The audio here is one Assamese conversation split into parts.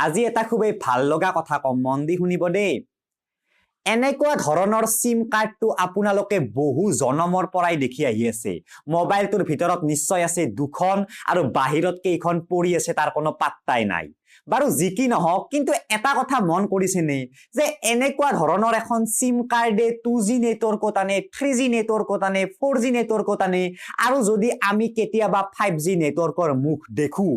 আজি এটা খুবেই ভাল লগা কথা কম মন দি শুনিব দেই এনেকুৱা ধৰণৰ সিম কাৰ্ডটো আপোনালোকে বহু জনমৰ পৰাই দেখি আহি আছে মোবাইলটোৰ ভিতৰত নিশ্চয় আছে দুখন আৰু বাহিৰত কেইখন পৰি আছে তাৰ কোনো পাত্তাই নাই বাৰু যি কি নহওক কিন্তু এটা কথা মন কৰিছেনে যে এনেকুৱা ধৰণৰ এখন সিম কাৰ্ডে 2G নেটৱৰ্কত আনে 3G নেটৱৰ্কত আনে 4G নেটৱৰ্কত আনে আৰু যদি আমি কেতিয়াবা 5G নেটৱৰ্কৰ মুখ দেখো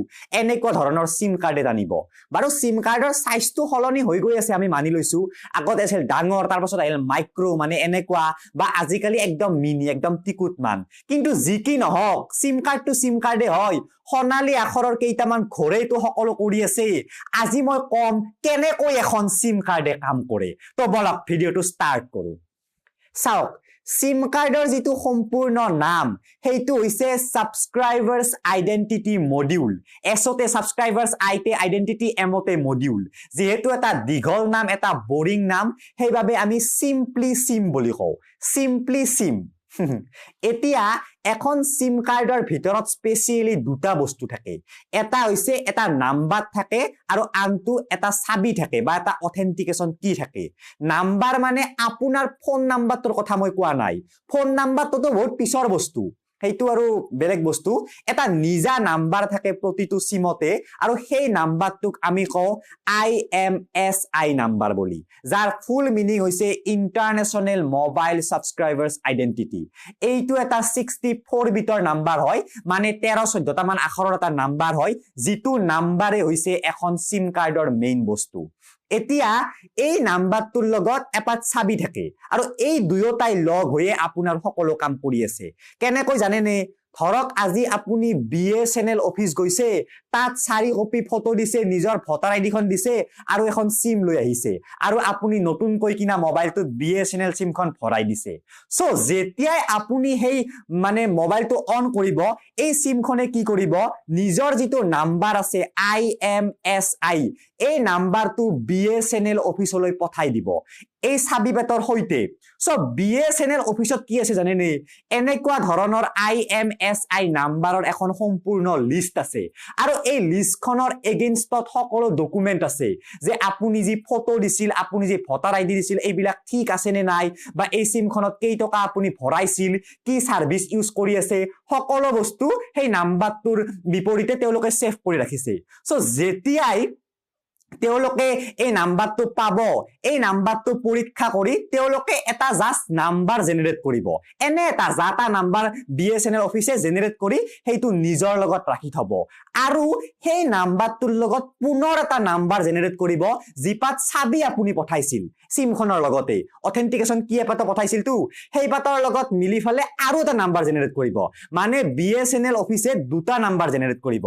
এনেকুৱা ধৰণৰ সিম কাৰ্ডে আনিব বাৰু সিম কাৰ্ডৰ সাইজটো হলনি হৈ গৈ আছে আমি মানি লৈছো আগত আছিল ডাঙৰ তাৰ পাছত আহিল মাইক্ৰো মানে এনেকুৱা বা আজিকালি একদম মিনি একদম টিকুট মান কিন্তু যি কি নহওক সিম কাৰ্ডটো সিম কাৰ্ডে হয় সোণালী আখৰৰ কেইটামান ঘৰেটো সকলো কৰি আছে আজি মই কম কেনেকৈ এখন সিম কাৰ্ডে কাম কৰে তো বলক ভিডিওটো স্টাৰ্ট কৰো চাওক সিম কাৰ্ডৰ যেটো সম্পূৰ্ণ নাম হেইটো হৈছে সাবস্ক্ৰাইবাৰ্স আইডেন্টিটি মডিউল এসতে সাবস্ক্ৰাইবাৰ্স আইতে আইডেন্টিটি এমতে মডিউল যেহেতু এটা দীঘল নাম এটা বোৰিং নাম সেইভাবে আমি সিম্পলি সিম বুলি কও সিম্পলি সিম এতিয়া এখন সিম কাৰ্ডৰ ভিতৰত স্পেশালি দুটা বস্তু থাকে এটা হৈছে এটা নাম্বাৰ থাকে আৰু আনটো এটা চাবি থাকে বা এটা অথেন্টিকেশন কি থাকে নাম্বাৰ মানে আপোনাৰ ফোন নাম্বাৰটোৰ কথা মই কোৱা নাই ফোন নাম্বাৰটো বহুত পিছৰ বস্তু হেইটো আৰু বেলেগ বস্তু এটা নিজা নাম্বাৰ থাকে প্ৰতিটো সিমতে আৰু সেই নাম্বাৰটোক আমি কও IMSI নাম্বাৰ বুলি যাৰ ফুল মিনিং হৈছে ইন্টাৰনেশনাল মোবাইল সাবস্ক্ৰাইবাৰ্স আইডেন্টিটি এইটো এটা 64 বিটৰ নাম্বাৰ হয় মানে 13-14 টা মান আখৰৰ এটা নাম্বাৰ হয় যেটো নাম্বাৰে হৈছে এখন সিম কাৰ্ডৰ মেইন বস্তু এতিয়া এই নাম্বাৰটোৰ লগত এটা চাবি থাকে আৰু এই দুয়োটাই লগ হৈয়ে আপোনাৰ সকলো কাম কৰি আছে কেনেকৈ জানেনে ধৰক আজি আপুনি BSNL অফিস গৈছে তাত 4 কপি ফটো দিছে নিজৰ ভোটাৰ আইডি খন দিছে আৰু এখন সিম লৈ আহিছে আৰু আপুনি নতুনকৈ কিনা মোবাইলটোত BSNL সিমখন ভৰাই দিছে সো যেতিয়াই আপুনি হেই মানে মোবাইলটো অন কৰিব এই সিমখনে কি কৰিব নিজৰ যেটো নাম্বাৰ আছে IMSI এই নাম্বাৰটো BSNL অফিসলৈ পঠাই দিব এই চাবি বেতৰ হৈতে সো BSNL অফিসত কি আছে জানেনে এনেকুৱা ধৰণৰ IMSI নাম্বাৰৰ এখন সম্পূৰ্ণ লিষ্ট আছে আৰু এই লিষ্টখনৰ এগেইনষ্টত সকলো ডকুমেন্ট আছে যে আপুনি যি ফটো দিছিল আপুনি যি ভোটাৰ আইডি দিছিল এইবিলাক ঠিক আছে নে নাই বা এই সিমখনত কেই টকা আপুনি ভৰাইছিল কি সাৰ্ভিস ইউজ কৰি আছে সকলো বস্তু সেই নাম্বাৰটোৰ বিপৰীতে তেওঁলোকে সেভ কৰি ৰাখিছে সো যেতিয়াই তেওঁলোকে এই নাম্বাৰটো পাব এই নাম্বাৰটো পৰীক্ষা কৰি তেওঁলোকে এটা জাস্ট নাম্বাৰ জেনাৰেট কৰিব এনে এটা জাতা নাম্বাৰ BSNL অফিসে জেনাৰেট কৰি হেইটো নিজৰ লগত ৰাখি থব আৰু সেই নাম্বাৰটোৰ লগত পুনৰ এটা নাম্বাৰ জেনাৰেট কৰিব জিপাত চাবি আপুনি পঠাইছিল সিমখনৰ লগতে অথেন্টিকেশন কি এপাটো পঠাইছিল তো সেই পাতৰ লগত মিলি ফলে আৰু এটা নাম্বাৰ জেনাৰেট কৰিব মানে BSNL অফিসে দুটা নাম্বাৰ জেনাৰেট কৰিব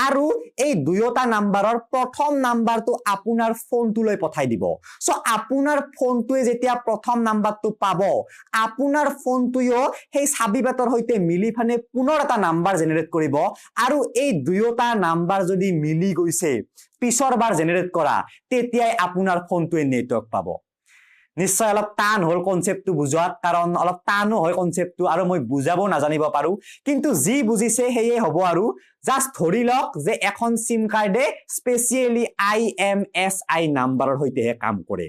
আৰু এই দুয়োটা নাম্বাৰৰ প্ৰথম নাম্বাৰ আপোনাৰ ফোনটোলৈ পঠাই দিব সো আপোনাৰ ফোনটোৱে যেতিয়া প্ৰথম নাম্বাৰটো পাব আপোনাৰ ফোনটোও সেই চাবি বেতৰ হৈতে মিলি ফানে পুনৰ এটা নাম্বাৰ জেনাৰেট কৰিব আৰু এই দুয়োটা নাম্বাৰ যদি মিলি গৈছে পিছৰবাৰ জেনাৰেট কৰা তেতিয়াই আপোনাৰ ফোনটোৱে নেটৱৰ্ক পাব নিশ্চয় অলপ টান হল কনসেপ্টটো বুজোৱাত কাৰণ অলপ টানো হয় কনসেপ্টটো আৰু মই বুজাব নাজানিব পাৰো কিন্তু যি বুজিছে হেয়ে হ'ব আৰু জাস্ট ধৰি লওক যে এখন সিম কাৰ্ডে স্পেশালি IMSI নাম্বাৰৰ হৈতেহে কাম কৰে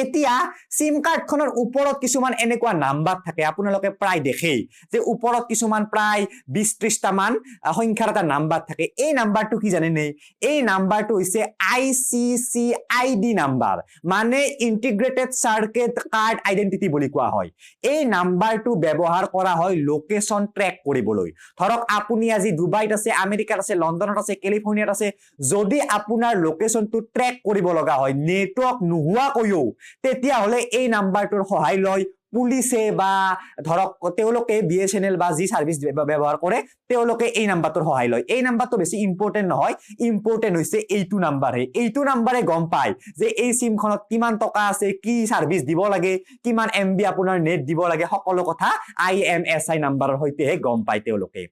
এতিয়া সিম কাৰ্ডখনৰ ওপৰত কিছুমান এনেকুৱা নাম্বাৰ থাকে আপোনালোকে প্ৰায় দেখেই যে ওপৰত কিছুমান প্ৰায় 20-30 টা মান সংখ্যাৰ এটা নাম্বাৰ থাকে এই নাম্বাৰটো কি জানেনে এই নাম্বাৰটো হৈছে ICCID নাম্বাৰ মানে ইন্টিগ্ৰেটেড সাৰ্কিট কাৰ্ড আইডেন্টিটি বুলি কোৱা হয় এই নাম্বাৰটো ব্যৱহাৰ কৰা হয় লোকেশন ট্ৰেক কৰিবলৈ ধৰক আপুনি আজি ডুবাইত আছে আমেৰিকাত আছে লণ্ডনত আছে কেলিফৰ্নিয়াত আছে যদি আপোনাৰ লোকেশনটো ট্ৰেক কৰিব লগা হয় নেটৱৰ্ক নোহোৱা কয়ও তেতিয়া হলে এই নাম্বাৰটোৰ সহায় লয় পুলিশে বা ধৰক তেওঁলোকে BSNL বা যি সাৰ্ভিস ব্যৱহাৰ কৰে তেওঁলোকে এই নাম্বাৰটোৰ সহায় লয় এই নাম্বাৰটো বেছি ইম্পৰ্টেন্ট নহয় ইম্পৰ্টেন্ট হৈছে এইটো নাম্বাৰে গম পায় যে এই সিমখনত কিমান টকা আছে কি সাৰ্ভিস দিব লাগে কিমান MB আপোনাৰ নেট দিব লাগে সকলো কথা IMSI নাম্বাৰৰ হৈতেহে গম পায় তেওঁলোকে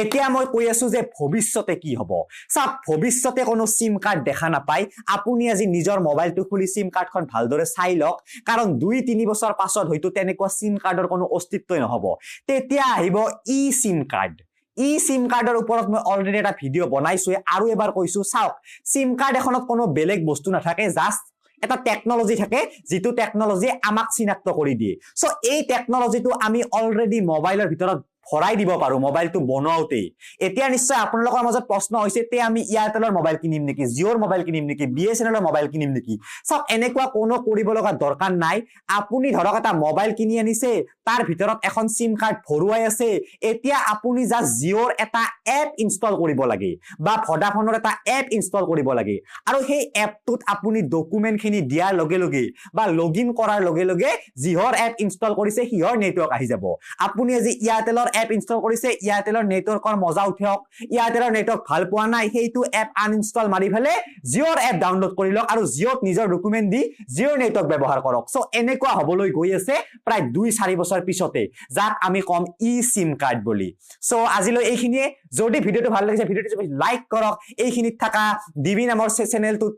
এতিয়া মই কৈ আছো যে ভৱিষ্যতে কি হ'ব সব ভৱিষ্যতে কোনো সিম কাৰ্ড দেখা নাপায় আপুনি আজি নিজৰ মোবাইলটো খুলি সিম কাৰ্ডখন ভালদৰে চাই লওক কাৰণ 2-3 বছৰ পাছত হয়তো তেনেকুৱা সিম কাৰ্ডৰ কোনো অস্তিত্বই নহব তেতিয়া আহিব ই সিম কাৰ্ড ই সিম কাৰ্ডৰ ওপৰত মই অলৰেডি এটা ভিডিঅ' বনাইছো আৰু এবাৰ কৈছো চাওক সিম কাৰ্ড এখনত কোনো বেলেগ বস্তু নাথাকে জাস্ট এটা টেকনলজি থাকে যেটো টেকনলজি আমাক চিনাক্ত কৰি দিয়ে সো এই টেকনলজিটো আমি অলৰেডি মোবাইলৰ ভিতৰত ভৰাই দিব পাৰো মোবাইলটো বনাওতে এতিয়া নিশ্চয় আপোনালোকৰ মাজত প্ৰশ্ন হৈছে তে আমি এয়াৰটেলৰ মোবাইল কিনিম নেকি জিঅ'ৰ মোবাইল কিনিম নেকি বিএসএনএলৰ মোবাইল কিনিম নেকি সব এনেকুৱা কোনো কৰিব লগা দৰকাৰ নাই আপুনি ধৰক এটা মোবাইল কিনি আনিছে তাৰ ভিতৰত এখন সিম কাৰ্ড ভৰুৱাই আছে এতিয়া আপুনি জাস্ট জিঅ'ৰ এটা এপ ইনষ্টল কৰিব লাগে বা ভোডাফোনৰ এটা এপ ইনষ্টল কৰিব লাগে আৰু সেই এপটোত আপুনি ডকুমেন্ট খিনি দিয়াৰ লগে লগে বা লগইন কৰাৰ লগে লগে জিঅ'ৰ এপ ইনষ্টল কৰিছে হিয়ৰ নেটৱৰ্ক আহি যাব আপুনি আজি এয়াৰটেলৰ এপ ইনষ্টল কৰিছে এয়াৰটেলৰ নেটৱৰ্কৰ মজা উঠক এয়াৰটেলৰ নেটৱৰ্ক ভাল পোৱা নাই সেইটো এপ আনইনষ্টল মাৰি ফেলে জিঅ'ৰ এপ ডাউনলোড কৰি লওক আৰু জিঅ'ত নিজৰ ডকুমেন্ট দি জিঅ'ৰ নেটৱৰ্ক ব্যৱহাৰ কৰক সো এনেকুৱা হবলৈ গৈ আছে প্ৰায় 2-4 বছৰ পিছতে যাক আমি কম ই সিম কাৰ্ড বুলি সো আজিলৈ এইখিনিয়ে যদি ভিডিওটো ভাল লাগিছে ভিডিওটো লাইক কৰক এইখিনিত থকা ডিবি নামৰ চেনেলটোত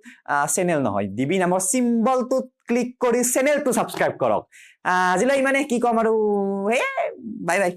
চেনেল নহয় ডিবি নামৰ সিম্বলটোত ক্লিক কৰি চেনেলটো সাবস্ক্ৰাইব কৰক আজিলৈ ইমানে কি কম আৰু বাই বাই